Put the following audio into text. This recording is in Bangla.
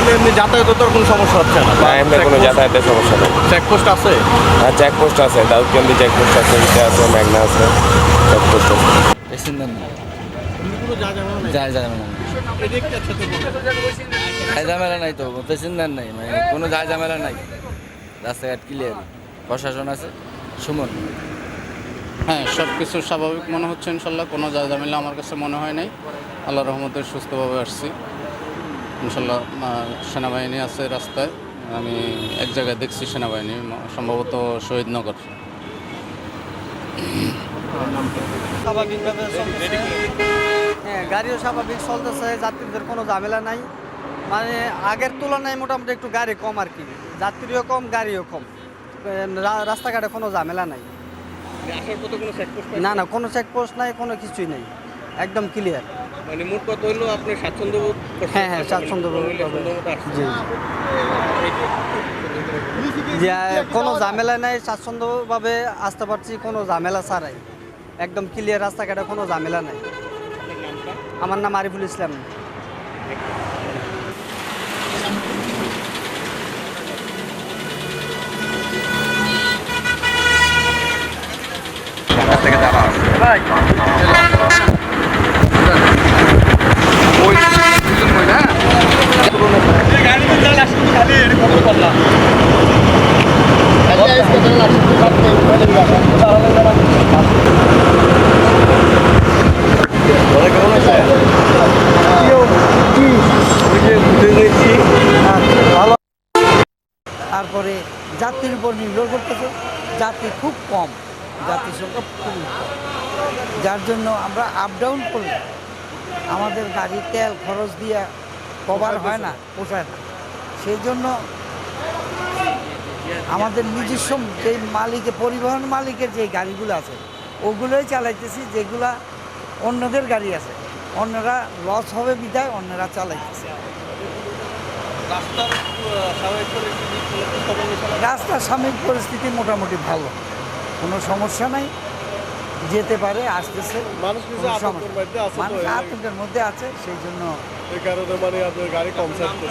মানে এমনি যাতায়াতের কোনো সমস্যা হচ্ছে না? না, এমনি কোনো যাতায়াতের সমস্যা নেই। চেকপোস্ট আছে? আর চেকপোস্ট আছে, দাউদকান্দি চেকপোস্ট আছে, ইতে আছে, মেঘনা আছে, চেকপোস্ট আছে। প্যাসেঞ্জার না, এমনি কোনো ঝামেলা নেই? যায় ঝামেলা নাই, এদিকে আছে তো বলে। যায় ঝামেলা নাই তো, প্যাসেঞ্জার নাই, মানে কোনো যায় ঝামেলা নাই, রাস্তাঘাট ক্লিয়ার, প্রশাসন আছে, সুমন। হ্যাঁ, সব কিছু স্বাভাবিক মনে হচ্ছে ইনশাল্লাহ, কোনো ঝামেলা আমার কাছে মনে হয় নাই। আল্লাহ রহমতে সুস্থভাবে আসছি ইনশাল্লাহ। সেনাবাহিনী আছে রাস্তায়, আমি এক জায়গায় দেখছি সেনাবাহিনী, সম্ভবত শহীদনগর। স্বাভাবিকভাবে চলতেছে। হ্যাঁ, গাড়িও স্বাভাবিক চলতেছে, যাত্রীদের কোনো ঝামেলা নাই। মানে আগের তুলনায় মোটামুটি একটু গাড়ি কম আর কি, যাত্রীও কম, গাড়িও কম। রাস্তাঘাটে কোনো ঝামেলা নাই। আসার পথে কোনো চেকপোস্ট? না না, কোনো চেকপোস্ট নাই, কোনো কিছুই নেই, একদম ক্লিয়ার। মানে মোট কথা হইলো আপনি স্বাচ্ছন্দ্য বোধ করছেন? হ্যাঁ হ্যাঁ, স্বাচ্ছন্দ্য বোধ আসছেন। জি যে কোনো ঝামেলা নাই, স্বাচ্ছন্দ্যভাবে আসতে পারছি, কোনো ঝামেলা ছাড়াই, একদম ক্লিয়ার রাস্তাঘাটে, কোনো ঝামেলা নাই। আমার নাম আরিফুল ইসলাম। তারপরে যাত্রীর উপর নির্ভর করতেছে, যাত্রী খুব কম, যাত্রীর সংখ্যা খুবই কম, যার জন্য আমরা আপ ডাউন করলে আমাদের গাড়ির তেল খরচ দিয়ে কভার হয় না, পোষায় না। সেই জন্য আমাদের নিজস্ব যে মালিকের, পরিবহন মালিকের যে গাড়িগুলো আছে ওগুলোই চালাইতেছি, যেগুলা অন্যদের গাড়ি আছে, অন্যরা লস হবে বিধায় অন্যরা চালাইতেছে। রাস্তার সাময়িক পরিস্থিতি মোটামুটি ভালো, কোনো সমস্যা নাই, যেতে পারে, আসতেছে। মানুষ কিছু কোনো আতঙ্কের সমস্যা- মধ্যে আছে তো, মানুষ আতঙ্কের মধ্যে আছে, সেই জন্য এই কারণে মানে আপনার গাড়ি কম চালাচ্ছে।